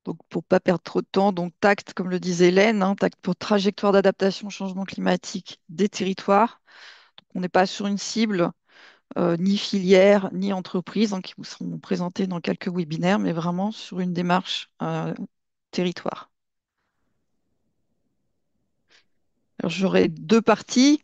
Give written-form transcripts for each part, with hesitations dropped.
Donc, pour pas perdre trop de temps, donc TACT, comme le disait Hélène, hein, TACT pour trajectoire d'adaptation au changement climatique des territoires. On n'est pas sur une cible, ni filière, ni entreprise, hein, qui vous seront présentés dans quelques webinaires, mais vraiment sur une démarche territoire. Alors, j'aurai deux parties.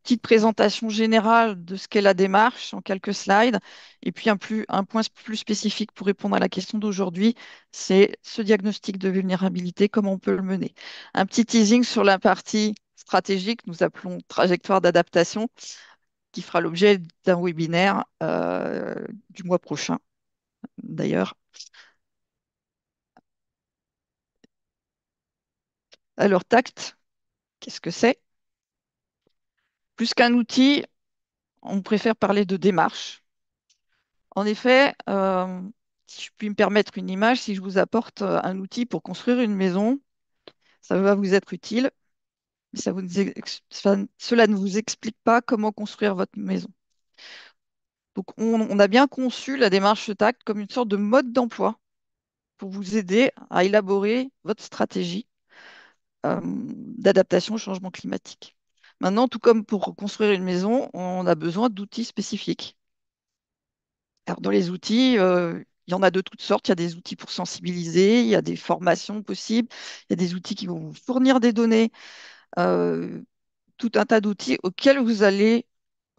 Petite présentation générale de ce qu'est la démarche en quelques slides, et puis un point plus spécifique pour répondre à la question d'aujourd'hui, c'est ce diagnostic de vulnérabilité, comment on peut le mener. Un petit teasing sur la partie stratégique, nous appelons trajectoire d'adaptation, qui fera l'objet d'un webinaire du mois prochain, d'ailleurs. Alors, TACT, qu'est-ce que c'est? Plus qu'un outil, on préfère parler de démarche. En effet, si je puis me permettre une image, si je vous apporte un outil pour construire une maison, ça va vous être utile, mais cela ne vous explique pas comment construire votre maison. Donc, on a bien conçu la démarche TACT comme une sorte de mode d'emploi pour vous aider à élaborer votre stratégie d'adaptation au changement climatique. Maintenant, tout comme pour construire une maison, on a besoin d'outils spécifiques. Alors, dans les outils, il y en a de toutes sortes. Il y a des outils pour sensibiliser, il y a des formations possibles, il y a des outils qui vont vous fournir des données, euh, tout un tas d'outils auxquels vous allez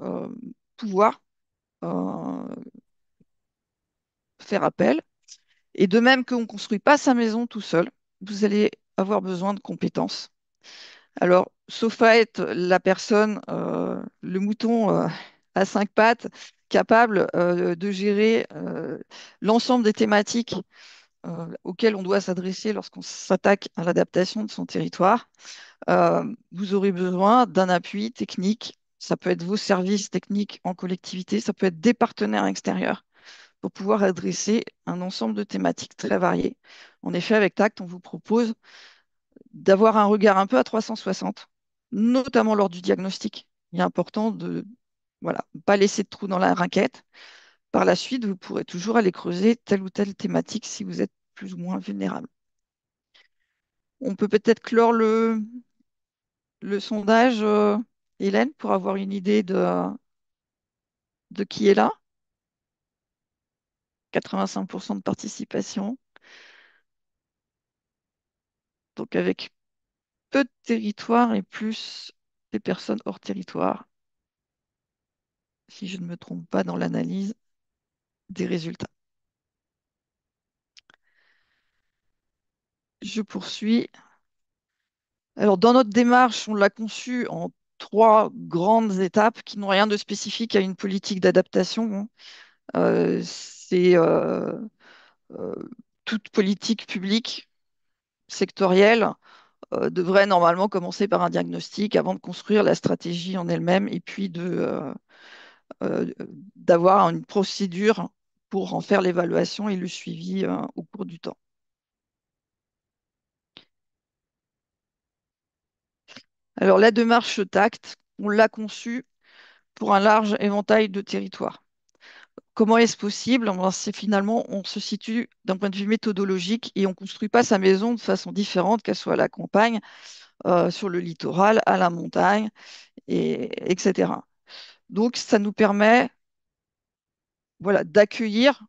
euh, pouvoir euh, faire appel. Et de même qu'on ne construit pas sa maison tout seul, vous allez avoir besoin de compétences. Alors, sauf à être la personne, le mouton à cinq pattes, capable de gérer l'ensemble des thématiques auxquelles on doit s'adresser lorsqu'on s'attaque à l'adaptation de son territoire, vous aurez besoin d'un appui technique. Ça peut être vos services techniques en collectivité, ça peut être des partenaires extérieurs pour pouvoir adresser un ensemble de thématiques très variées. En effet, avec TACT, on vous propose d'avoir un regard un peu à 360, notamment lors du diagnostic. Il est important de voilà, pas laisser de trous dans la raquette. Par la suite, vous pourrez toujours aller creuser telle ou telle thématique si vous êtes plus ou moins vulnérable. On peut peut-être clore le sondage, Hélène, pour avoir une idée de qui est là. 85% de participation. Donc avec peu de territoire et plus des personnes hors territoire, si je ne me trompe pas dans l'analyse des résultats. Je poursuis. Alors, dans notre démarche, on l'a conçue en trois grandes étapes qui n'ont rien de spécifique à une politique d'adaptation, hein. C'est euh, toute politique publique sectorielle devrait normalement commencer par un diagnostic avant de construire la stratégie en elle-même et puis euh, d'avoir une procédure pour en faire l'évaluation et le suivi au cours du temps. Alors, la démarche TACT, on l'a conçue pour un large éventail de territoires. Comment est-ce possible? Ben, c'est finalement, on se situe d'un point de vue méthodologique et on ne construit pas sa maison de façon différente, qu'elle soit à la campagne, sur le littoral, à la montagne, etc. Donc, ça nous permet voilà, d'accueillir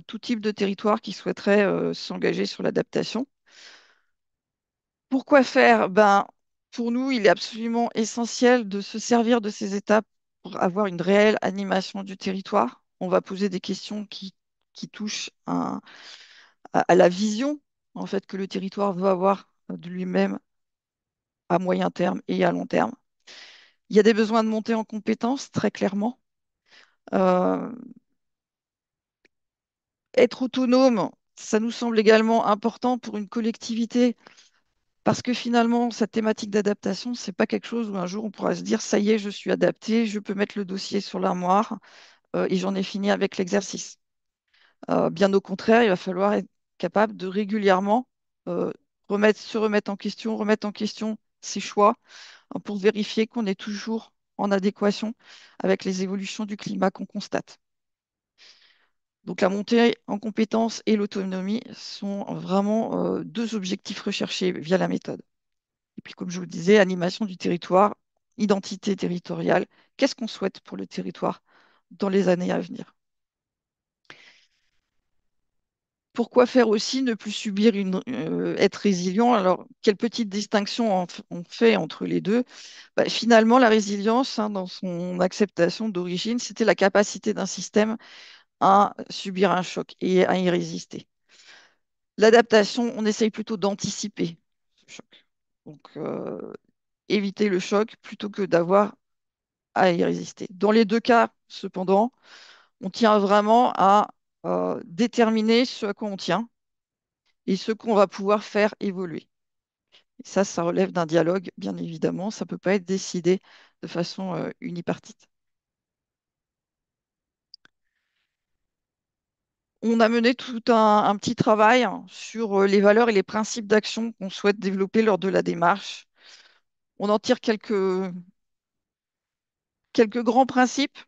tout type de territoire qui souhaiterait s'engager sur l'adaptation. Pourquoi faire? Ben, pour nous, il est absolument essentiel de se servir de ces étapes pour avoir une réelle animation du territoire. On va poser des questions qui touchent à la vision en fait, que le territoire veut avoir de lui-même à moyen terme et à long terme. Il y a des besoins de montée en compétences, très clairement. Euh, Être autonome, ça nous semble également important pour une collectivité parce que finalement, cette thématique d'adaptation, c'est pas quelque chose où un jour on pourra se dire, ça y est, je suis adapté, je peux mettre le dossier sur l'armoire et j'en ai fini avec l'exercice. Bien au contraire, il va falloir être capable de régulièrement euh, se remettre en question ses choix hein, pour vérifier qu'on est toujours en adéquation avec les évolutions du climat qu'on constate. Donc la montée en compétences et l'autonomie sont vraiment deux objectifs recherchés via la méthode. Et puis comme je vous le disais, animation du territoire, identité territoriale, qu'est-ce qu'on souhaite pour le territoire dans les années à venir? Pourquoi faire aussi ne plus subir être résilient? Alors, quelle petite distinction on fait entre les deux? Bah, finalement, la résilience, hein, dans son acceptation d'origine, c'était la capacité d'un système à subir un choc et à y résister. L'adaptation, on essaye plutôt d'anticiper ce choc. Donc, éviter le choc plutôt que d'avoir à y résister. Dans les deux cas, cependant, on tient vraiment à déterminer ce à quoi on tient et ce qu'on va pouvoir faire évoluer. Et ça relève d'un dialogue, bien évidemment. Ça ne peut pas être décidé de façon unipartite. On a mené tout un petit travail, hein, sur les valeurs et les principes d'action qu'on souhaite développer lors de la démarche. On en tire quelques grands principes.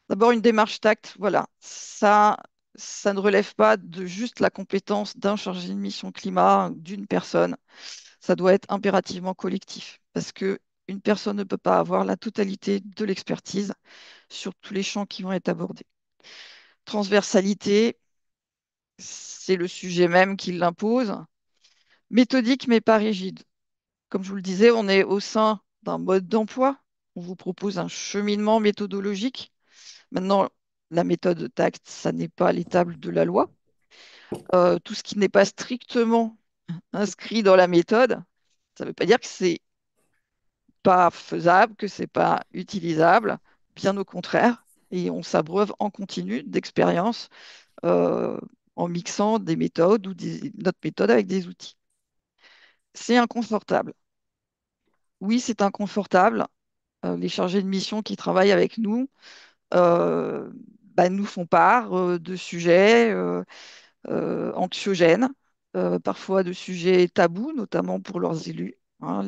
D'abord, une démarche tact. Voilà, ça ne relève pas de juste la compétence d'un chargé de mission climat, d'une personne. Ça doit être impérativement collectif parce que une personne ne peut pas avoir la totalité de l'expertise sur tous les champs qui vont être abordés. Transversalité, c'est le sujet même qui l'impose. Méthodique, mais pas rigide. Comme je vous le disais, on est au sein d'un mode d'emploi. On vous propose un cheminement méthodologique. Maintenant, la méthode TACT, ça n'est pas l'étable de la loi. Tout ce qui n'est pas strictement inscrit dans la méthode, ça ne veut pas dire que c'est pas faisable, que c'est pas utilisable. Bien au contraire. Et on s'abreuve en continu d'expérience euh, en mixant des méthodes ou notre méthode avec des outils. C'est inconfortable. Oui, c'est inconfortable. Les chargés de mission qui travaillent avec nous euh, nous font part de sujets anxiogènes, parfois de sujets tabous, notamment pour leurs élus, hein,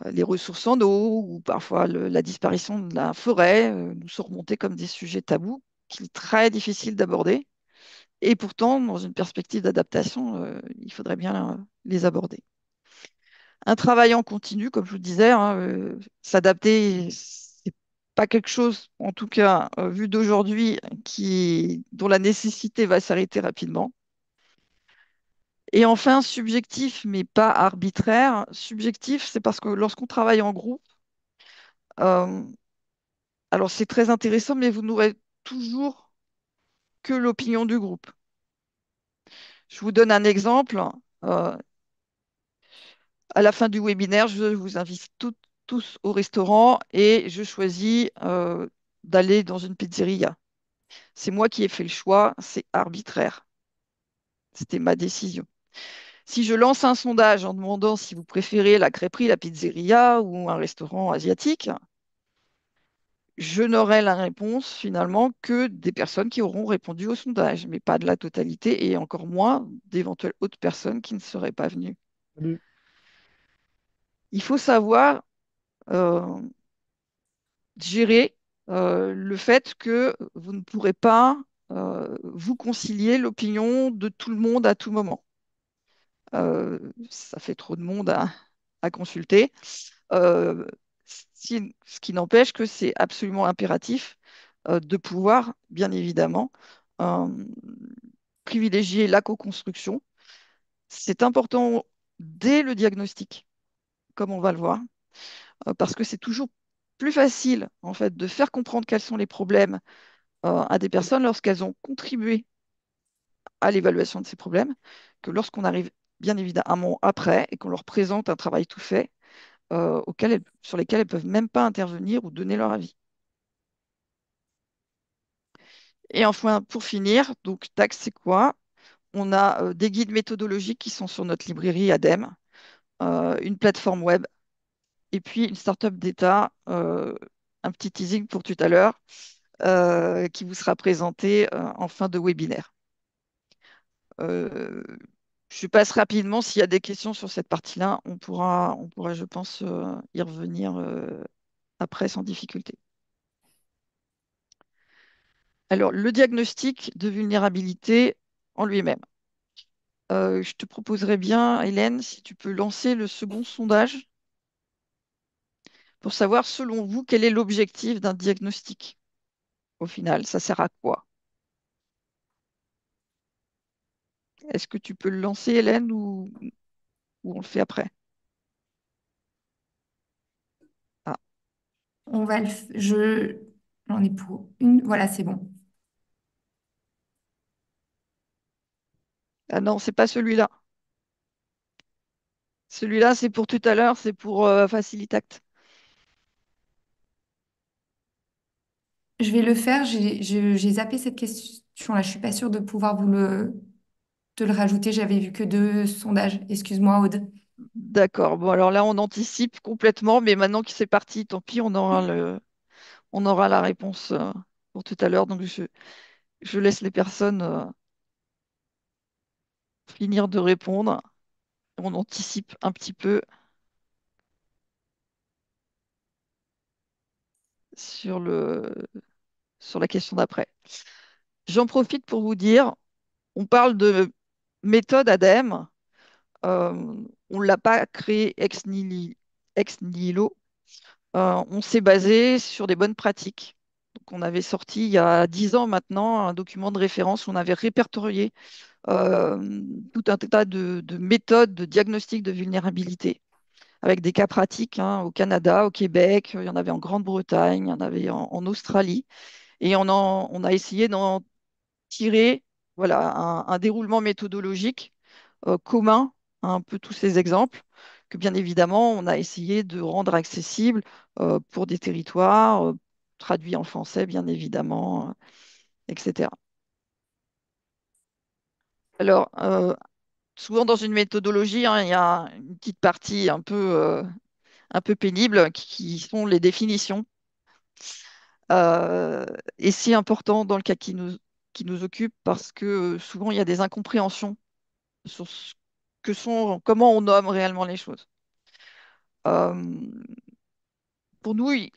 les ressources en eau ou parfois la disparition de la forêt nous sont remontés comme des sujets tabous qu'il est très difficile d'aborder. Et pourtant, dans une perspective d'adaptation, il faudrait bien les aborder. Un travail en continu, comme je vous disais, hein, s'adapter, c'est pas quelque chose, en tout cas, vu d'aujourd'hui, dont la nécessité va s'arrêter rapidement. Et enfin, subjectif, mais pas arbitraire. Subjectif, c'est parce que lorsqu'on travaille en groupe, euh, alors c'est très intéressant, mais vous n'aurez toujours que l'opinion du groupe. Je vous donne un exemple. Euh, À la fin du webinaire, je vous invite tous au restaurant et je choisis d'aller dans une pizzeria. C'est moi qui ai fait le choix, c'est arbitraire. C'était ma décision. Si je lance un sondage en demandant si vous préférez la crêperie, la pizzeria ou un restaurant asiatique, je n'aurai la réponse finalement que des personnes qui auront répondu au sondage, mais pas de la totalité et encore moins d'éventuelles autres personnes qui ne seraient pas venues. Salut. Il faut savoir euh, gérer le fait que vous ne pourrez pas vous concilier l'opinion de tout le monde à tout moment. Ça fait trop de monde à consulter. Euh, Ce qui n'empêche que c'est absolument impératif de pouvoir, bien évidemment, euh, privilégier la co-construction. C'est important dès le diagnostic, comme on va le voir, parce que c'est toujours plus facile en fait de faire comprendre quels sont les problèmes à des personnes lorsqu'elles ont contribué à l'évaluation de ces problèmes que lorsqu'on arrive bien évidemment après et qu'on leur présente un travail tout fait sur lesquels elles ne peuvent même pas intervenir ou donner leur avis. Et enfin, pour finir, donc TAX, c'est quoi? On a des guides méthodologiques qui sont sur notre librairie ADEME, une plateforme web et puis une startup d'État, un petit teasing pour tout à l'heure, qui vous sera présenté en fin de webinaire. Euh, je passe rapidement. S'il y a des questions sur cette partie-là, on pourra, je pense, y revenir après sans difficulté. Alors, le diagnostic de vulnérabilité en lui-même. Je te proposerais bien, Hélène, si tu peux lancer le second sondage pour savoir, selon vous, quel est l'objectif d'un diagnostic. Au final, ça sert à quoi? Est-ce que tu peux le lancer, Hélène, ou on le fait après? Ah, On va le, f- je, J'en ai pour une. Voilà, c'est bon. ah non, c'est pas celui-là. Celui-là, c'est pour tout à l'heure, c'est pour Facilitact. Je vais le faire. J'ai zappé cette question-là. Je suis pas sûre de pouvoir te le rajouter. J'avais vu que deux sondages. Excuse-moi, Aude. D'accord. Bon, alors là, on anticipe complètement, mais maintenant que c'est parti, tant pis, on aura la réponse pour tout à l'heure. Donc, je laisse les personnes finir de répondre. On anticipe un petit peu sur sur la question d'après. J'en profite pour vous dire, on parle de méthode ADEME. On ne l'a pas créée ex nihilo. On s'est basé sur des bonnes pratiques. Donc, on avait sorti il y a 10 ans maintenant un document de référence où on avait répertorié tout un tas de méthodes de diagnostic de vulnérabilité avec des cas pratiques hein, au Canada, au Québec, il y en avait en Grande-Bretagne, il y en avait en Australie. Et on a essayé d'en tirer voilà, un déroulement méthodologique commun à un peu tous ces exemples, que bien évidemment, on a essayé de rendre accessible pour des territoires, traduits en français, bien évidemment, etc. Alors, souvent dans une méthodologie, hein, il y a une petite partie un peu pénible qui sont les définitions. Euh, et c'est important dans le cas qui nous occupe parce que souvent il y a des incompréhensions sur ce que sont, comment on nomme réellement les choses. Euh, pour nous, il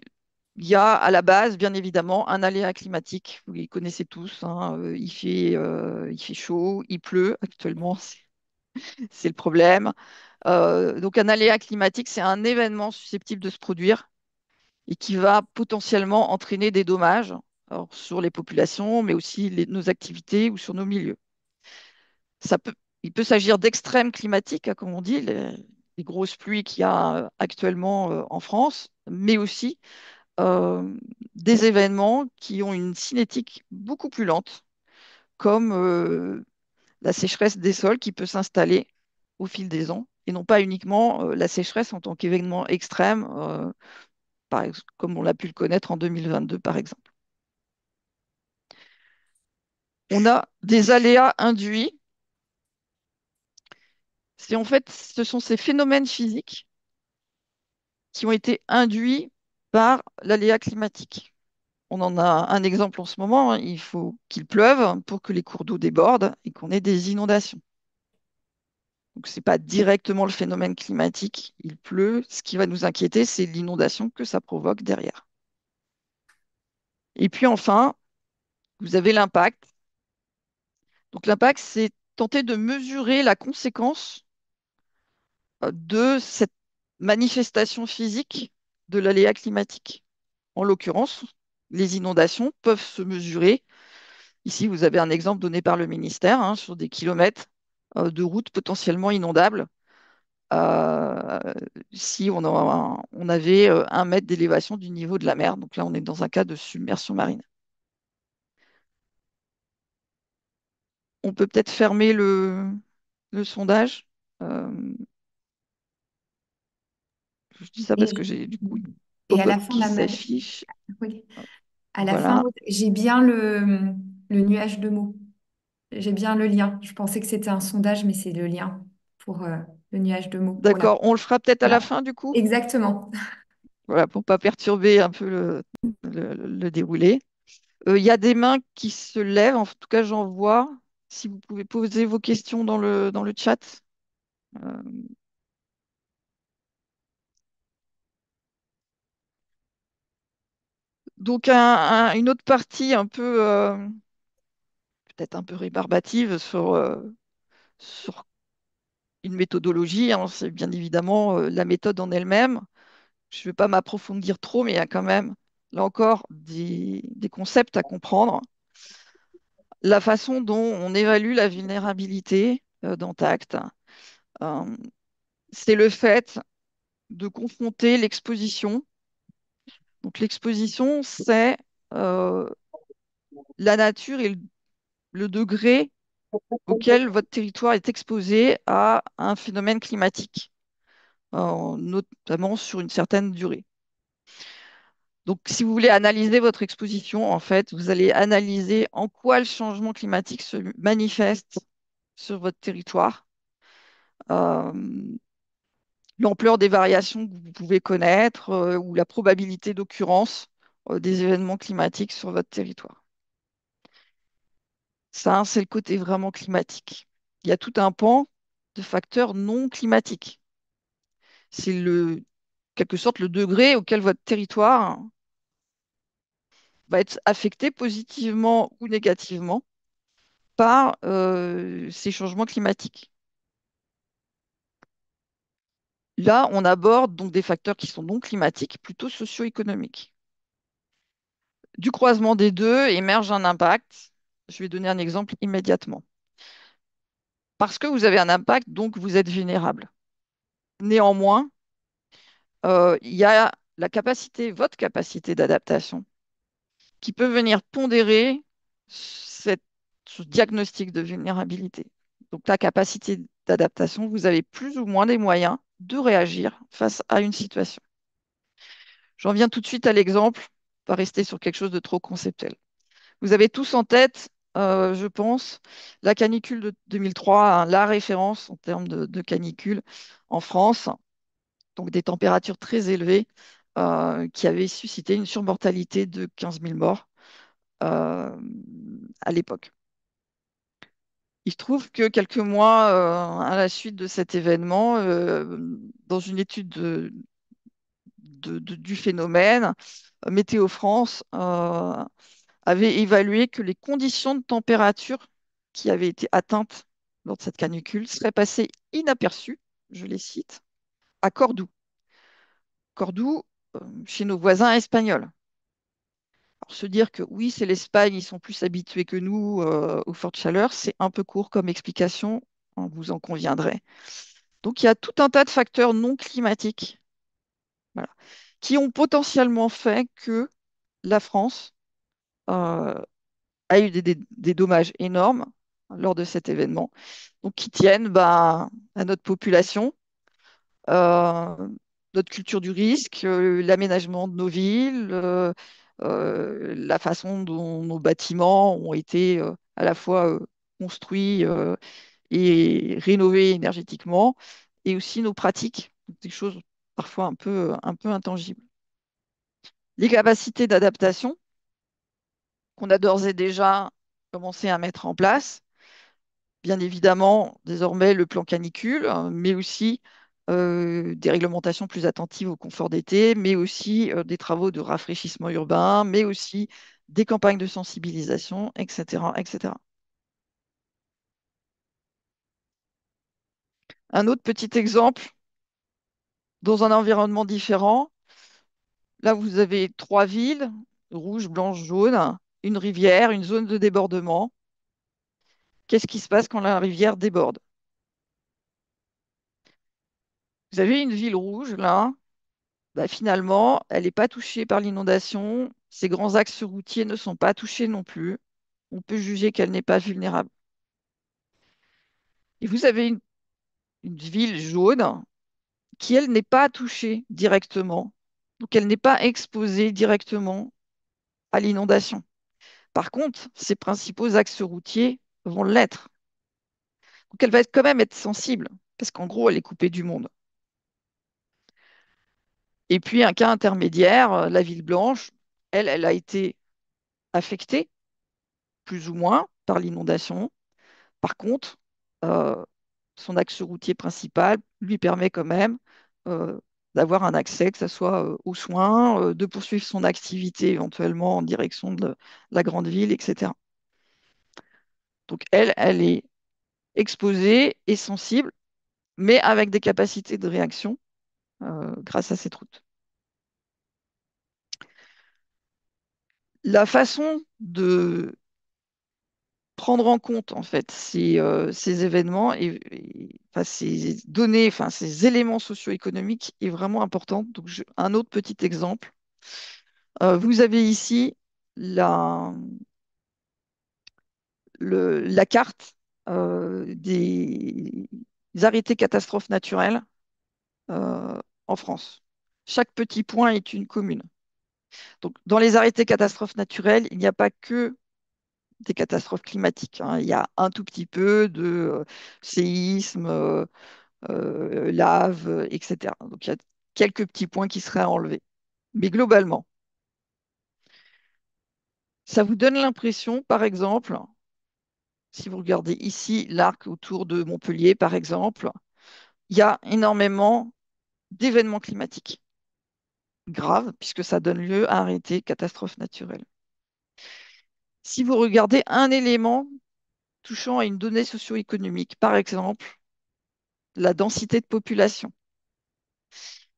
y a à la base, bien évidemment, un aléa climatique. Vous les connaissez tous, hein, il fait chaud, il pleut. Actuellement, c'est le problème. Donc, un aléa climatique, c'est un événement susceptible de se produire et qui va potentiellement entraîner des dommages alors, sur les populations, mais aussi nos activités ou sur nos milieux. Ça peut, il peut s'agir d'extrêmes climatiques, hein, comme on dit, les grosses pluies qu'il y a actuellement en France, mais aussi euh, des événements qui ont une cinétique beaucoup plus lente, comme la sécheresse des sols qui peut s'installer au fil des ans, et non pas uniquement la sécheresse en tant qu'événement extrême, comme on l'a pu le connaître en 2022, par exemple. On a des aléas induits. C'est en fait, ce sont ces phénomènes physiques qui ont été induits par l'aléa climatique. On en a un exemple en ce moment, hein. Il faut qu'il pleuve pour que les cours d'eau débordent et qu'on ait des inondations. Donc, ce n'est pas directement le phénomène climatique, il pleut. Ce qui va nous inquiéter, c'est l'inondation que ça provoque derrière. Et puis enfin, vous avez l'impact. Donc, l'impact, c'est tenter de mesurer la conséquence de cette manifestation physique de l'aléa climatique. En l'occurrence, les inondations peuvent se mesurer. Ici, vous avez un exemple donné par le ministère hein, sur des kilomètres de routes potentiellement inondables euh, si on avait 1 mètre d'élévation du niveau de la mer. Donc là, on est dans un cas de submersion marine. On peut peut-être fermer le sondage. Euh, je dis ça Et, parce que j'ai du coup une et à la pop-up fin, qui s'affiche. oui. À la fin, Voilà. j'ai bien le nuage de mots. J'ai bien le lien. Je pensais que c'était un sondage, mais c'est le lien pour le nuage de mots. D'accord. On le fera peut-être à la Voilà. fin du coup. Exactement. Voilà, pour pas perturber un peu le déroulé. Il y a des mains qui se lèvent, en tout cas j'en vois. Si vous pouvez poser vos questions dans dans le chat. Euh, Donc une autre partie un peu peut-être un peu rébarbative sur une méthodologie, hein, c'est bien évidemment la méthode en elle-même. Je ne vais pas m'approfondir trop, mais il y a quand même, là encore, des concepts à comprendre. La façon dont on évalue la vulnérabilité d'Intact, euh, c'est le fait de confronter l'exposition. Donc l'exposition, c'est euh, la nature et le degré auquel votre territoire est exposé à un phénomène climatique, notamment sur une certaine durée. Donc, si vous voulez analyser votre exposition, en fait, vous allez analyser en quoi le changement climatique se manifeste sur votre territoire, euh, l'ampleur des variations que vous pouvez connaître, ou la probabilité d'occurrence, des événements climatiques sur votre territoire. Ça, c'est le côté vraiment climatique. Il y a tout un pan de facteurs non climatiques. C'est quelque sorte le degré auquel votre territoire va être affecté positivement ou négativement par ces changements climatiques. Là, on aborde donc des facteurs qui sont non climatiques, plutôt socio-économiques. Du croisement des deux émerge un impact. Je vais donner un exemple immédiatement. Parce que vous avez un impact, donc vous êtes vulnérable. Néanmoins, il y a votre capacité d'adaptation, qui peut venir pondérer ce diagnostic de vulnérabilité. Donc la capacité d'adaptation, vous avez plus ou moins les moyens de réagir face à une situation. J'en viens tout de suite à l'exemple, pas rester sur quelque chose de trop conceptuel. Vous avez tous en tête, je pense, la canicule de 2003, hein, la référence en termes de canicule en France, donc des températures très élevées qui avaient suscité une surmortalité de 15 000 morts euh, à l'époque. Il se trouve que quelques mois à la suite de cet événement, dans une étude du phénomène, Météo France avait évalué que les conditions de température qui avaient été atteintes lors de cette canicule seraient passées inaperçues, je les cite, à Cordoue. Cordoue, chez nos voisins espagnols. Alors, se dire que oui, c'est l'Espagne, ils sont plus habitués que nous aux fortes chaleurs, c'est un peu court comme explication, hein, vous en conviendrez. Donc, il y a tout un tas de facteurs non climatiques, voilà, qui ont potentiellement fait que la France euh, a eu des dommages énormes lors de cet événement, donc qui tiennent bah, à notre population, euh, notre culture du risque, l'aménagement de nos villes, la façon dont nos bâtiments ont été à la fois construits et rénovés énergétiquement, et aussi nos pratiques, donc des choses parfois un peu intangibles. Les capacités d'adaptation qu'on a d'ores et déjà commencé à mettre en place, bien évidemment, désormais le plan canicule, hein, mais aussi des réglementations plus attentives au confort d'été, mais aussi des travaux de rafraîchissement urbain, mais aussi des campagnes de sensibilisation, etc., etc. Un autre petit exemple, dans un environnement différent, là vous avez trois villes, rouge, blanche, jaune, une rivière, une zone de débordement. Qu'est-ce qui se passe quand la rivière déborde? Vous avez une ville rouge, là, bah, finalement, elle n'est pas touchée par l'inondation. Ces grands axes routiers ne sont pas touchés non plus. On peut juger qu'elle n'est pas vulnérable. Et vous avez une ville jaune qui, elle, n'est pas touchée directement. Donc, elle n'est pas exposée directement à l'inondation. Par contre, ses principaux axes routiers vont l'être. Donc, elle va quand même être sensible, parce qu'en gros, elle est coupée du monde. Et puis, un cas intermédiaire, la ville blanche, elle a été affectée, plus ou moins, par l'inondation. Par contre, euh, son axe routier principal lui permet quand même euh, d'avoir un accès, que ce soit aux soins, de poursuivre son activité éventuellement en direction de la grande ville, etc. Donc elle est exposée et sensible, mais avec des capacités de réaction grâce à cette route. La façon de prendre en compte en fait ces événements enfin, ces données, enfin, ces éléments socio-économiques est vraiment importante. Donc, un autre petit exemple. Vous avez ici la, la carte des arrêtés catastrophes naturelles en France. Chaque petit point est une commune. Donc, dans les arrêtés catastrophes naturelles, il n'y a pas que des catastrophes climatiques, hein. Il y a un tout petit peu de séisme, lave, etc. Donc, il y a quelques petits points qui seraient à enlever. Mais globalement, ça vous donne l'impression, par exemple, si vous regardez ici l'arc autour de Montpellier, par exemple, il y a énormément d'événements climatiques graves, puisque ça donne lieu à arrêter catastrophes naturelles. Si vous regardez un élément touchant à une donnée socio-économique, par exemple, la densité de population,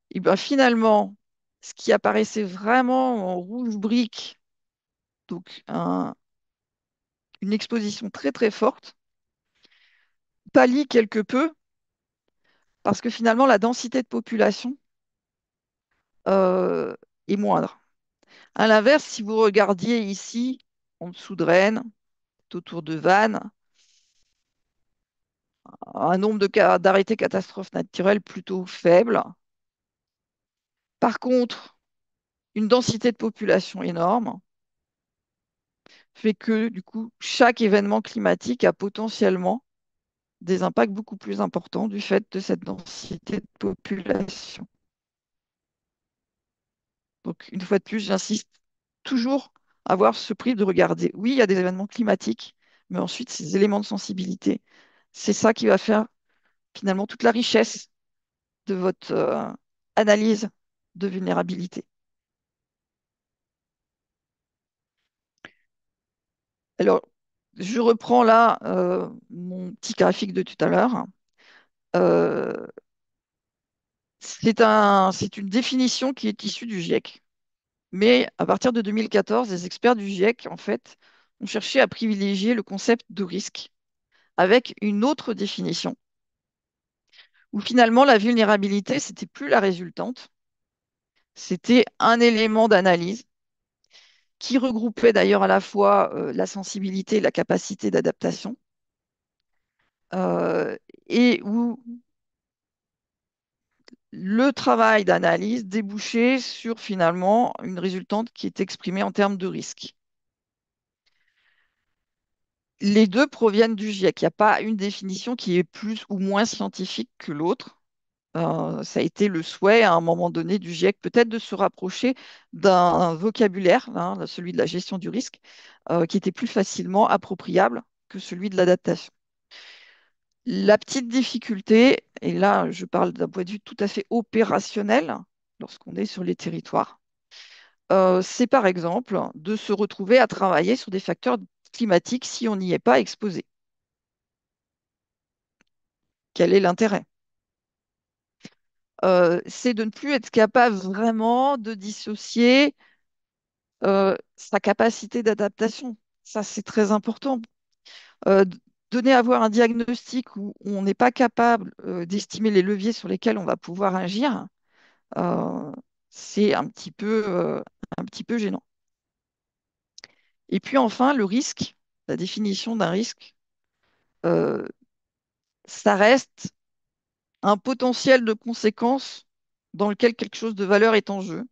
et bien finalement, ce qui apparaissait vraiment en rouge brique, donc une exposition très très forte, pâlit quelque peu parce que finalement la densité de population euh, est moindre. À l'inverse, si vous regardiez ici, en dessous de Rennes, autour de Vannes, un nombre de cas d'arrêtés catastrophes naturelles plutôt faible. Par contre, une densité de population énorme fait que du coup, chaque événement climatique a potentiellement des impacts beaucoup plus importants du fait de cette densité de population. Donc, une fois de plus, j'insiste toujours à avoir ce prix de regarder. Oui, il y a des événements climatiques, mais ensuite, ces éléments de sensibilité, c'est ça qui va faire finalement toute la richesse de votre analyse de vulnérabilité. Alors, je reprends là mon petit graphique de tout à l'heure. Euh, c'est une définition qui est issue du GIEC. Mais à partir de 2014, les experts du GIEC, en fait, ont cherché à privilégier le concept de risque avec une autre définition, où finalement la vulnérabilité, c'était plus la résultante, c'était un élément d'analyse qui regroupait d'ailleurs à la fois la sensibilité et la capacité d'adaptation, euh, et où le travail d'analyse débouchait sur finalement une résultante qui est exprimée en termes de risque. Les deux proviennent du GIEC. Il n'y a pas une définition qui est plus ou moins scientifique que l'autre. Ça a été le souhait à un moment donné du GIEC peut-être de se rapprocher d'un vocabulaire, hein, celui de la gestion du risque, qui était plus facilement appropriable que celui de l'adaptation. La petite difficulté, et là je parle d'un point de vue tout à fait opérationnel lorsqu'on est sur les territoires, c'est par exemple de se retrouver à travailler sur des facteurs climatiques si on n'y est pas exposé. Quel est l'intérêt? C'est de ne plus être capable vraiment de dissocier sa capacité d'adaptation. Ça, c'est très important. Donner à avoir un diagnostic où on n'est pas capable d'estimer les leviers sur lesquels on va pouvoir agir, euh, c'est un petit peu gênant. Et puis enfin, le risque, la définition d'un risque, euh, ça reste un potentiel de conséquence dans lequel quelque chose de valeur est en jeu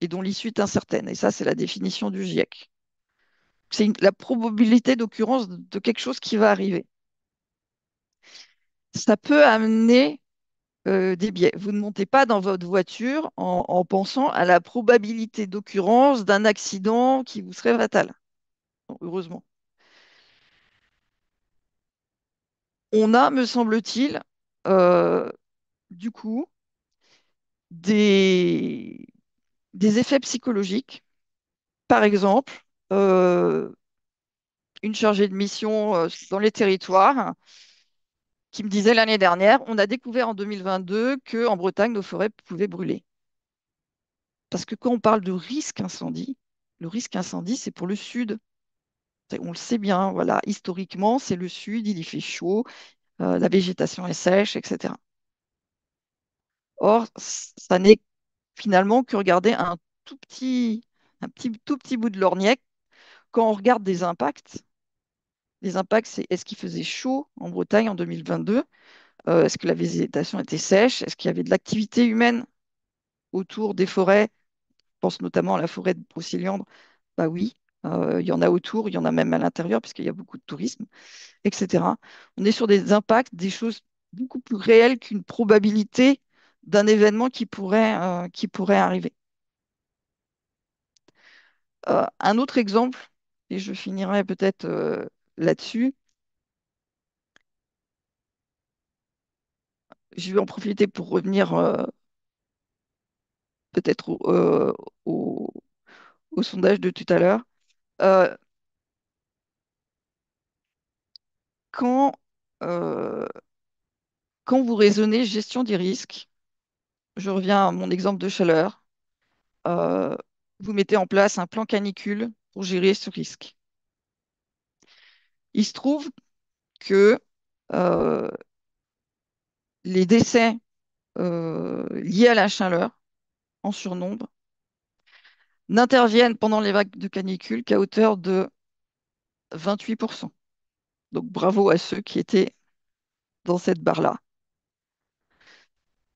et dont l'issue est incertaine. Et ça, c'est la définition du GIEC. C'est la probabilité d'occurrence de quelque chose qui va arriver. Ça peut amener des biais. Vous ne montez pas dans votre voiture en pensant à la probabilité d'occurrence d'un accident qui vous serait fatal. Bon, heureusement. On a, me semble-t-il, euh, du coup, des, des effets psychologiques. Par exemple, euh, une chargée de mission dans les territoires qui me disait l'année dernière, on a découvert en 2022 que en Bretagne, nos forêts pouvaient brûler. Parce que quand on parle de risque incendie, le risque incendie, c'est pour le sud. On le sait bien, voilà, historiquement, c'est le sud, il y fait chaud, la végétation est sèche, etc. Or, ça n'est finalement que regarder tout petit bout de l'ornièque quand on regarde des impacts. Les impacts, c'est est-ce qu'il faisait chaud en Bretagne en 2022? Est-ce que la végétation était sèche? Est-ce qu'il y avait de l'activité humaine autour des forêts? Je pense notamment à la forêt de Brocéliande. Bah oui, il y en a autour, il y en a même à l'intérieur, puisqu'il y a beaucoup de tourisme, etc. On est sur des impacts, des choses beaucoup plus réelles qu'une probabilité d'un événement qui pourrait arriver. Un autre exemple, et je finirai peut-être là-dessus, je vais en profiter pour revenir peut-être au- au sondage de tout à l'heure. Euh, quand, euh, quand vous raisonnez gestion des risques, je reviens à mon exemple de chaleur, euh, vous mettez en place un plan canicule pour gérer ce risque. Il se trouve que euh, les décès liés à la chaleur en surnombre n'interviennent pendant les vagues de canicule qu'à hauteur de 28%. Donc bravo à ceux qui étaient dans cette barre-là.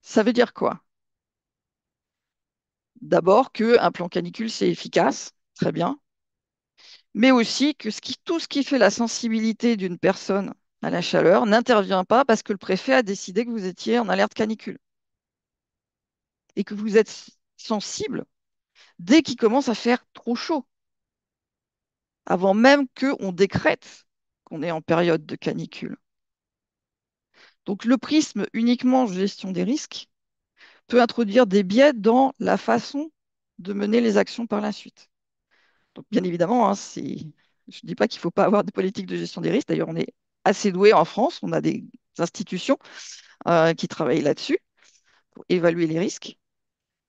Ça veut dire quoi? D'abord qu'un plan canicule, c'est efficace, très bien, mais aussi que tout ce qui fait la sensibilité d'une personne à la chaleur n'intervient pas parce que le préfet a décidé que vous étiez en alerte canicule et que vous êtes sensible dès qu'il commence à faire trop chaud, avant même qu'on décrète qu'on est en période de canicule. Donc le prisme uniquement gestion des risques peut introduire des biais dans la façon de mener les actions par la suite. Donc bien évidemment, hein, je ne dis pas qu'il ne faut pas avoir de politique de gestion des risques. D'ailleurs, on est assez doué en France, on a des institutions qui travaillent là-dessus pour évaluer les risques.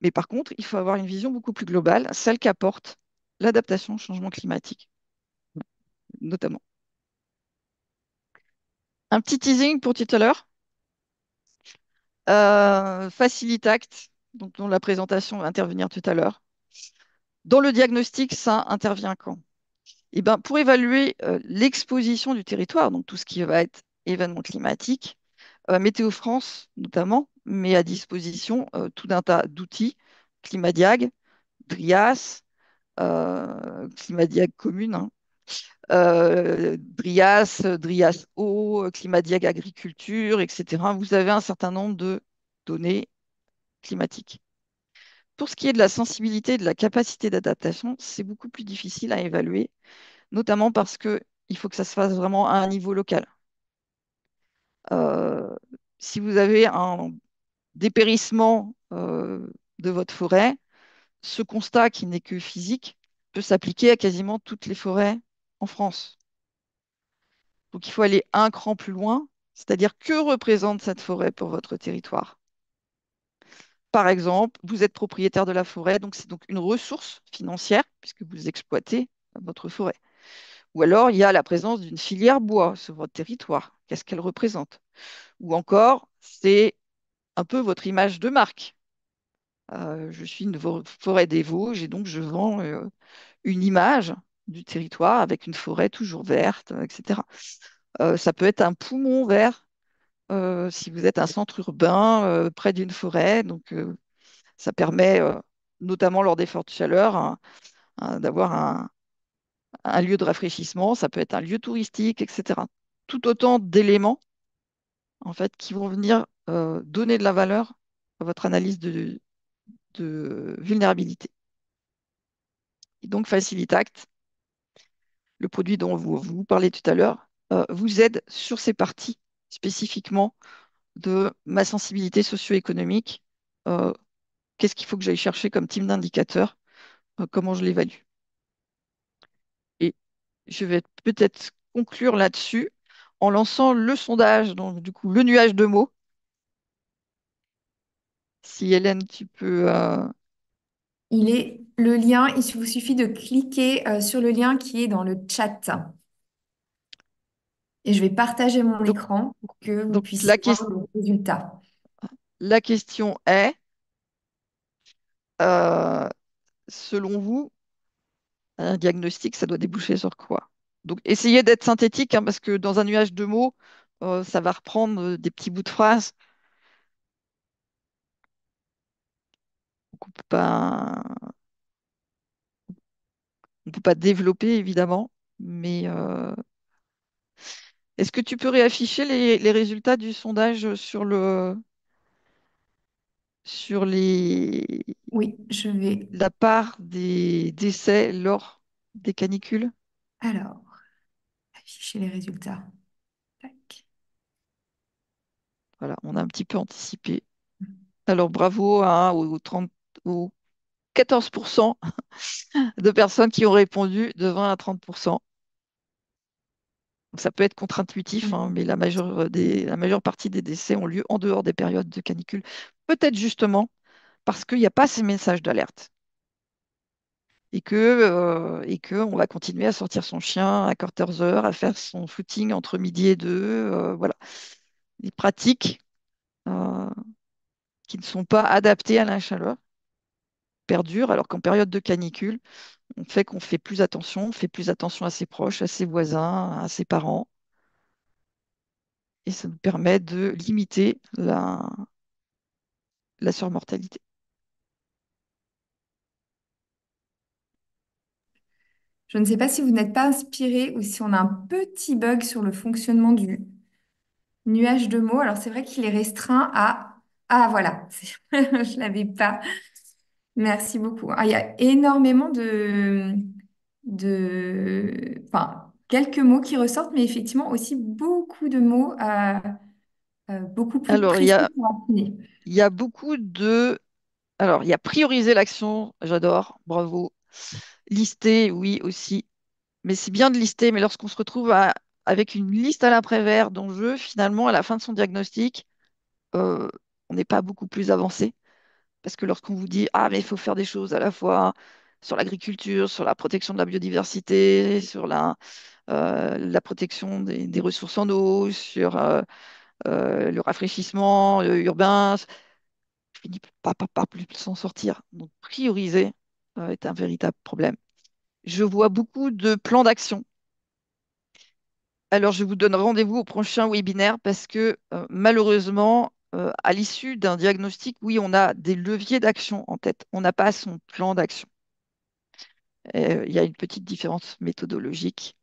Mais par contre, il faut avoir une vision beaucoup plus globale, celle qu'apporte l'adaptation au changement climatique, notamment. Un petit teasing pour tout à l'heure. Facilitact, donc dont la présentation va intervenir tout à l'heure. Dans le diagnostic, ça intervient quand? Eh ben, pour évaluer l'exposition du territoire, donc tout ce qui va être événement climatique, Météo France notamment met à disposition tout un tas d'outils, Climadiag, DRIAS, Climadiag commune, hein, DRIAS, DRIAS eau, Climadiag agriculture, etc. Vous avez un certain nombre de données climatiques. Pour ce qui est de la sensibilité et de la capacité d'adaptation, c'est beaucoup plus difficile à évaluer, notamment parce que il faut que ça se fasse vraiment à un niveau local. Euh, si vous avez un dépérissement de votre forêt, ce constat qui n'est que physique peut s'appliquer à quasiment toutes les forêts en France. Donc il faut aller un cran plus loin, c'est-à-dire que représente cette forêt pour votre territoire. Par exemple, vous êtes propriétaire de la forêt, donc c'est donc une ressource financière puisque vous exploitez votre forêt. Ou alors il y a la présence d'une filière bois sur votre territoire. Qu'est-ce qu'elle représente? Ou encore, c'est un peu votre image de marque. Je suis une forêt des Vosges et donc je vends une image du territoire avec une forêt toujours verte, etc. Ça peut être un poumon vert si vous êtes un centre urbain près d'une forêt. Donc ça permet, notamment lors des fortes chaleurs, d'avoir un lieu de rafraîchissement. Ça peut être un lieu touristique, etc. Tout autant d'éléments en fait qui vont venir donner de la valeur à votre analyse de vulnérabilité. Et donc Facilitact, le produit dont vous parlez tout à l'heure, vous aide sur ces parties spécifiquement de ma sensibilité socio-économique qu'est-ce qu'il faut que j'aille chercher comme type d'indicateur, comment je l'évalue. Et je vais peut-être conclure là-dessus en lançant le sondage, donc du coup le nuage de mots. Si Hélène, tu peux. Il est le lien, il vous suffit de cliquer sur le lien qui est dans le chat. Et je vais partager mon Donc, écran pour que vous donc puissiez voir le résultat. la question est, euh, selon vous, un diagnostic, ça doit déboucher sur quoi? Donc, essayez d'être synthétique, hein, parce que dans un nuage de mots, ça va reprendre des petits bouts de phrases. Donc, on peut pas développer, évidemment. Mais est-ce que tu peux réafficher les résultats du sondage sur Oui, je vais. la part des décès lors des canicules? Alors, afficher les résultats. Tac. Voilà, on a un petit peu anticipé. Alors, bravo hein, aux 14% de personnes qui ont répondu de 20 à 30%. Donc, ça peut être contre-intuitif, hein, mais la majeure partie des décès ont lieu en dehors des périodes de canicule. Peut-être justement parce qu'il n'y a pas ces messages d'alerte et que on va continuer à sortir son chien à 14 heures, à faire son footing entre midi et deux. Voilà, des pratiques euh, qui ne sont pas adaptées à la chaleur perdurent, alors qu'en période de canicule, qu'on fait plus attention, on fait plus attention à ses proches, à ses voisins, à ses parents, et ça nous permet de limiter la surmortalité. Je ne sais pas si vous n'êtes pas inspiré ou si on a un petit bug sur le fonctionnement du nuage de mots. Alors, c'est vrai qu'il est restreint à... Ah, voilà, je ne l'avais pas. Merci beaucoup. Ah, il y a énormément Enfin, quelques mots qui ressortent, mais effectivement aussi beaucoup de mots beaucoup plus Alors, précis pour affiner. il y a beaucoup de... Alors, il y a prioriser l'action, j'adore, bravo. Lister, oui, aussi. Mais c'est bien de lister, mais lorsqu'on se retrouve avec une liste à l'après-vert d'enjeux, finalement, à la fin de son diagnostic, euh, on n'est pas beaucoup plus avancé. Parce que lorsqu'on vous dit, ah, mais il faut faire des choses à la fois sur l'agriculture, sur la protection de la biodiversité, sur la protection des ressources en eau, sur le rafraîchissement urbain, je finis pas plus s'en sortir. Donc, prioriser est un véritable problème. Je vois beaucoup de plans d'action. Alors, je vous donne rendez-vous au prochain webinaire parce que malheureusement, à l'issue d'un diagnostic, oui, on a des leviers d'action en tête. On n'a pas son plan d'action. Il y a une petite différence méthodologique.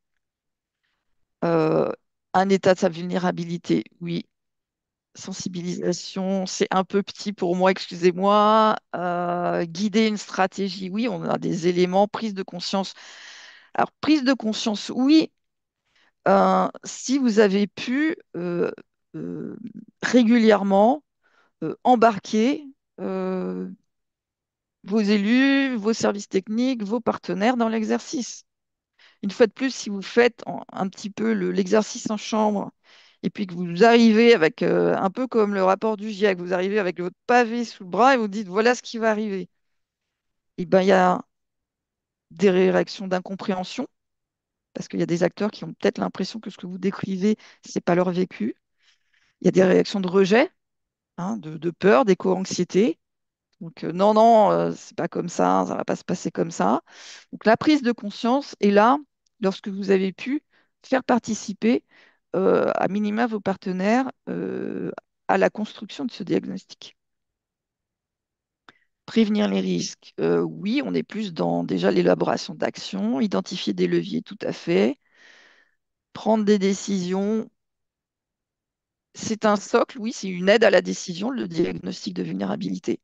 Euh, un état de sa vulnérabilité, oui. Sensibilisation, c'est un peu petit pour moi, excusez-moi. Guider une stratégie, oui, on a des éléments. Prise de conscience. Alors, prise de conscience, oui, si vous avez pu euh, régulièrement embarquer euh, vos élus, vos services techniques, vos partenaires dans l'exercice. Une fois de plus, si vous faites un petit peu l'exercice en chambre et puis que vous arrivez avec, un peu comme le rapport du GIEC, vous arrivez avec votre pavé sous le bras et vous dites voilà ce qui va arriver. Et ben, il y a des réactions d'incompréhension parce qu'il y a des acteurs qui ont peut-être l'impression que ce que vous décrivez, c'est pas leur vécu. Il y a des réactions de rejet, hein, de peur, d'éco-anxiété. Donc, non, non, c'est pas comme ça va pas se passer comme ça. Donc, la prise de conscience est là lorsque vous avez pu faire participer à minima vos partenaires à la construction de ce diagnostic. Prévenir les risques, oui, on est plus dans déjà l'élaboration d'actions, identifier des leviers, tout à fait. Prendre des décisions, c'est un socle, oui, c'est une aide à la décision, le diagnostic de vulnérabilité.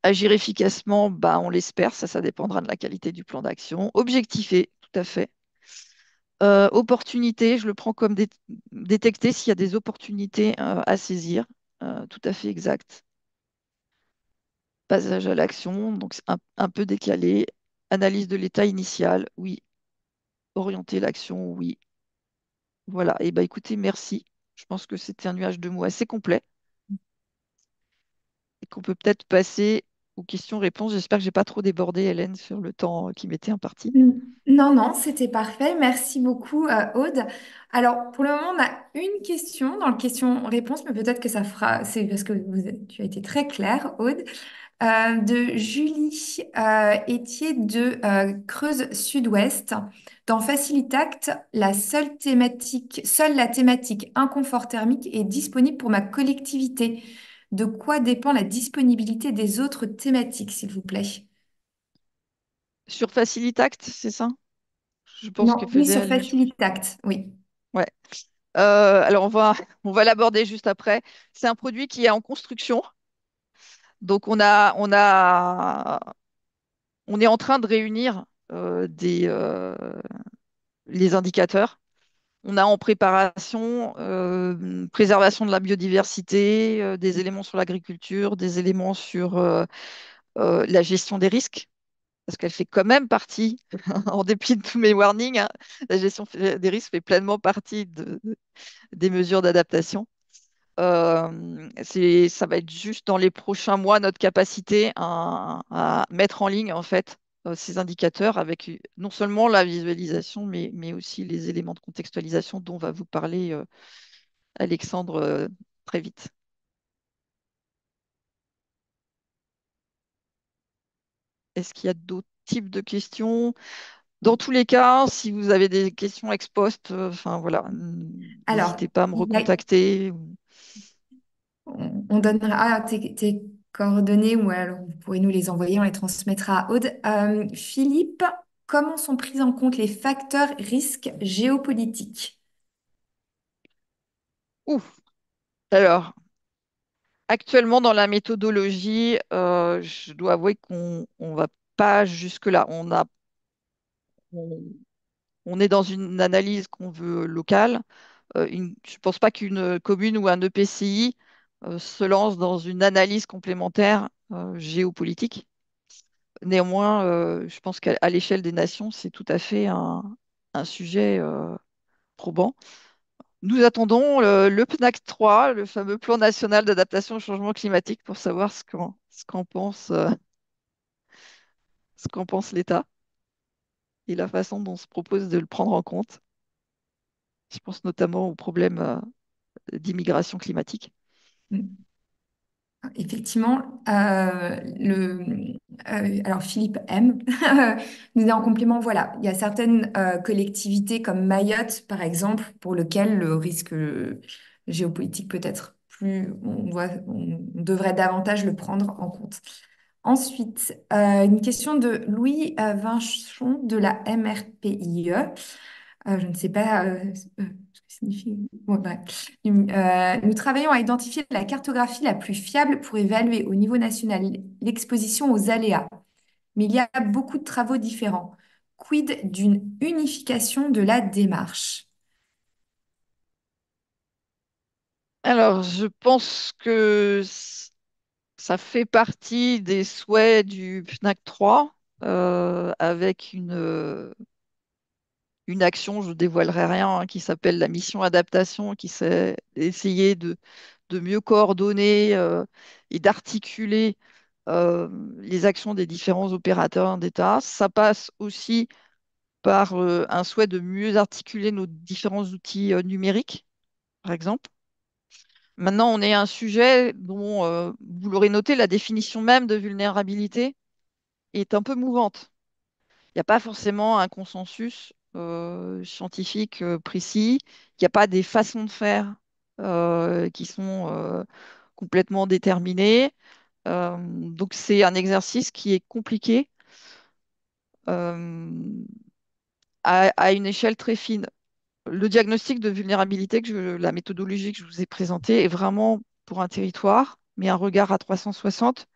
Agir efficacement, bah, on l'espère, ça dépendra de la qualité du plan d'action. Objectifer, tout à fait. Opportunité, je le prends comme détecter s'il y a des opportunités à saisir. Tout à fait exact. Passage à l'action, donc c'est un peu décalé. Analyse de l'état initial, oui. Orienter l'action, oui. Voilà. Et bah écoutez, merci. Je pense que c'était un nuage de mots assez complet et qu'on peut peut-être passer aux questions-réponses. J'espère que j'ai pas trop débordé, Hélène, sur le temps qui m'était imparti. Mm. Non, non, c'était parfait. Merci beaucoup, Aude. Alors, pour le moment, on a une question dans le question-réponse, mais peut-être que ça fera, c'est parce que tu as été très claire, Aude. De Julie Étier de Creuse Sud-Ouest. Dans Facilitact, seule la thématique inconfort thermique est disponible pour ma collectivité. De quoi dépend la disponibilité des autres thématiques, s'il vous plaît? Sur Facilitact, c'est ça? Je pense Non, qu'elle oui, faisait sur allusion. Facilitact, oui. Ouais. Alors on va l'aborder juste après. C'est un produit qui est en construction. Donc on est en train de réunir les indicateurs. On a en préparation préservation de la biodiversité, des éléments sur l'agriculture, des éléments sur la gestion des risques, parce qu'elle fait quand même partie, en dépit de tous mes warnings, hein, la gestion des risques fait pleinement partie des mesures d'adaptation. Ça va être juste dans les prochains mois notre capacité à mettre en ligne en fait ces indicateurs avec non seulement la visualisation, mais aussi les éléments de contextualisation dont va vous parler Alexandre très vite. Est-ce qu'il y a d'autres types de questions? Dans tous les cas, si vous avez des questions ex post, enfin voilà, Alors, n'hésitez pas à me il y a- recontacter. on donnera tes coordonnées ou alors vous pourrez nous les envoyer, on les transmettra à Aude. Philippe, comment sont pris en compte les facteurs risques géopolitiques? Ouf. Alors, actuellement, dans la méthodologie, je dois avouer qu'on ne va pas jusque-là. On, on est dans une analyse qu'on veut locale. Je ne pense pas qu'une commune ou un EPCI se lance dans une analyse complémentaire géopolitique. Néanmoins, je pense qu'à à l'échelle des nations, c'est tout à fait un sujet probant. Nous attendons le PNAC 3, le fameux plan national d'adaptation au changement climatique, pour savoir ce qu'en pense l'État et la façon dont on se propose de le prendre en compte. Je pense notamment aux problèmes d'immigration climatique. Effectivement, alors Philippe M nous dit en complément, voilà, il y a certaines collectivités comme Mayotte, par exemple, pour lesquelles le risque géopolitique peut être plus, on devrait davantage le prendre en compte. Ensuite, une question de Louis Vinchon de la MRPIE. Je ne sais pas ce que signifie. Ouais, bref. Nous travaillons à identifier la cartographie la plus fiable pour évaluer au niveau national l'exposition aux aléas. Mais il y a beaucoup de travaux différents. Quid d'une unification de la démarche? Alors, je pense que ça fait partie des souhaits du PNAC 3, avec une action, je ne dévoilerai rien, hein, qui s'appelle la mission adaptation, qui s'est essayer de mieux coordonner et d'articuler euh, les actions des différents opérateurs d'État. Ça passe aussi par un souhait de mieux articuler nos différents outils numériques, par exemple. Maintenant, on est à un sujet dont, vous l'aurez noté, la définition même de vulnérabilité est un peu mouvante. Il n'y a pas forcément un consensus scientifique précis. Il n'y a pas des façons de faire qui sont complètement déterminées. Donc, c'est un exercice qui est compliqué euh, à une échelle très fine. Le diagnostic de vulnérabilité, la méthodologie que je vous ai présentée est vraiment pour un territoire, mais un regard à 360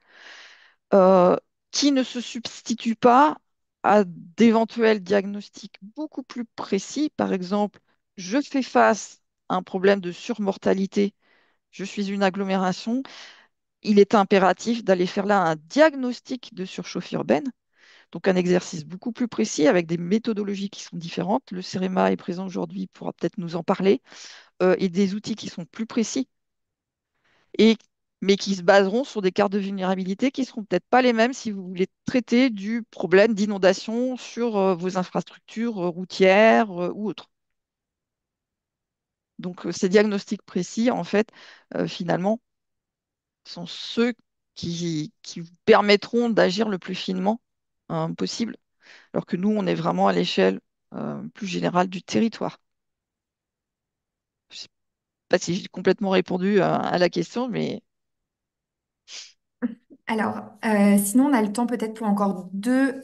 euh, qui ne se substitue pas à d'éventuels diagnostics beaucoup plus précis. Par exemple, je fais face à un problème de surmortalité, je suis une agglomération. il est impératif d'aller faire là un diagnostic de surchauffe urbaine, donc un exercice beaucoup plus précis avec des méthodologies qui sont différentes. Le CEREMA est présent aujourd'hui, pourra peut-être nous en parler, et des outils qui sont plus précis, et, mais qui se baseront sur des cartes de vulnérabilité qui ne seront peut-être pas les mêmes si vous voulez traiter du problème d'inondation sur vos infrastructures routières ou autres. Donc ces diagnostics précis, en fait, finalement, sont ceux qui vous permettront d'agir le plus finement possible, alors que nous, on est vraiment à l'échelle plus générale du territoire. Je ne sais pas si j'ai complètement répondu à la question, mais Alors, sinon, on a le temps peut-être pour encore deux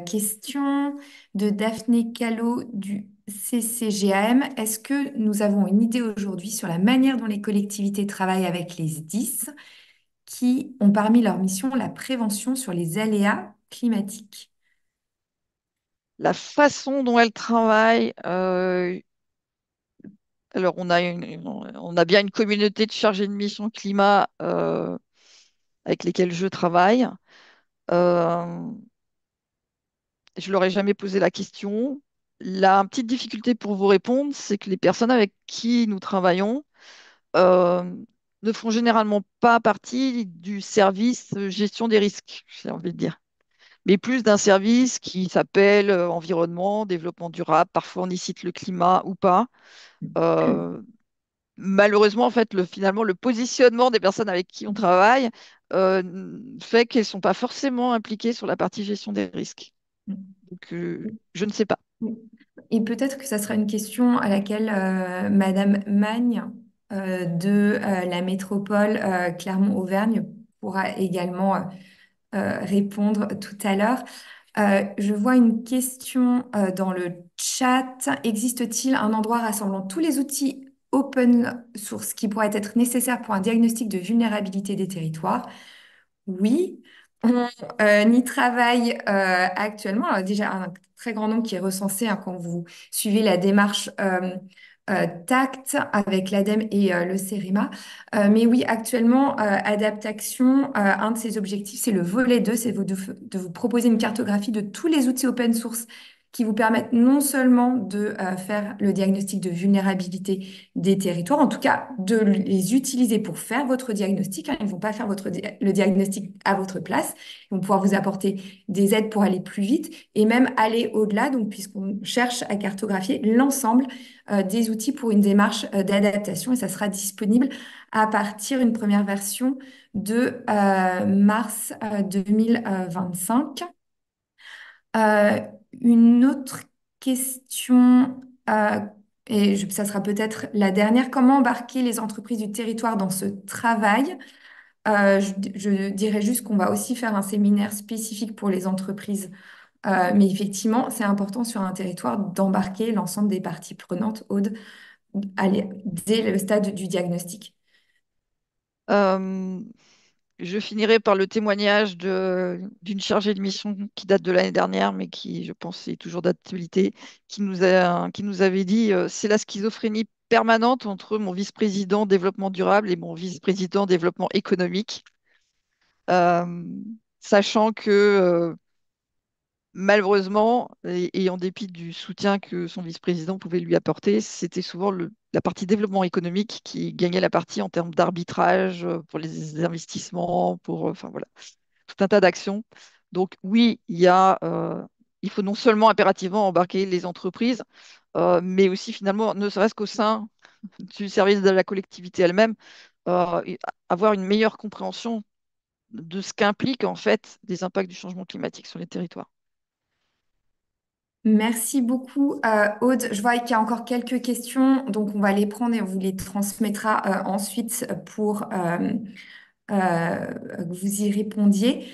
questions de Daphné Callot du CCGAM. Est-ce que nous avons une idée aujourd'hui sur la manière dont les collectivités travaillent avec les SDIS qui ont parmi leurs missions la prévention sur les aléas climatiques? la façon dont elle travaille, alors on a bien une communauté de chargés de mission climat avec lesquels je travaille. Euh, je leur ai jamais posé la question. La petite difficulté pour vous répondre, c'est que les personnes avec qui nous travaillons euh, ne font généralement pas partie du service gestion des risques, j'ai envie de dire, mais plus d'un service qui s'appelle environnement, développement durable. Parfois, on y cite le climat ou pas. Euh, Malheureusement, en fait, finalement, le positionnement des personnes avec qui on travaille fait qu'elles ne sont pas forcément impliquées sur la partie gestion des risques. Donc, je ne sais pas. Et peut-être que ça sera une question à laquelle Madame Magne de la métropole Clermont-Auvergne pourra également répondre tout à l'heure. Je vois une question dans le chat. Existe-t-il un endroit rassemblant tous les outils open source qui pourraient être nécessaires pour un diagnostic de vulnérabilité des territoires? Oui, on y travaille actuellement. Alors, déjà, un très grand nombre qui est recensé hein, quand vous suivez la démarche TACT avec l'ADEME et le CEREMA. Mais oui, actuellement, Adaptation, un de ses objectifs, c'est le volet 2, c'est de vous proposer une cartographie de tous les outils open source qui vous permettent non seulement de faire le diagnostic de vulnérabilité des territoires, en tout cas de les utiliser pour faire votre diagnostic, hein. Ils ne vont pas faire le diagnostic à votre place. Ils vont pouvoir vous apporter des aides pour aller plus vite et même aller au-delà, donc puisqu'on cherche à cartographier l'ensemble des outils pour une démarche d'adaptation et ça sera disponible à partir d'une première version de mars 2025. Euh, une autre question, ça sera peut-être la dernière. Comment embarquer les entreprises du territoire dans ce travail? Je dirais juste qu'on va aussi faire un séminaire spécifique pour les entreprises. Mais effectivement, c'est important sur un territoire d'embarquer l'ensemble des parties prenantes, Aude, dès le stade du diagnostic. Euh, je finirai par le témoignage d'une chargée de mission qui date de l'année dernière, mais qui, je pense, est toujours d'actualité, qui nous avait dit c'est la schizophrénie permanente entre mon vice-président développement durable et mon vice-président développement économique. Euh, Sachant que malheureusement, et en dépit du soutien que son vice-président pouvait lui apporter, c'était souvent la partie développement économique qui gagnait la partie en termes d'arbitrage pour les investissements, enfin voilà, tout un tas d'actions. Donc oui, il faut non seulement impérativement embarquer les entreprises, mais aussi finalement, ne serait-ce qu'au sein du service de la collectivité elle-même, avoir une meilleure compréhension de ce qu'impliquent en fait les impacts du changement climatique sur les territoires. Merci beaucoup, Aude. Je vois qu'il y a encore quelques questions, donc on va les prendre et on vous les transmettra ensuite pour que vous y répondiez.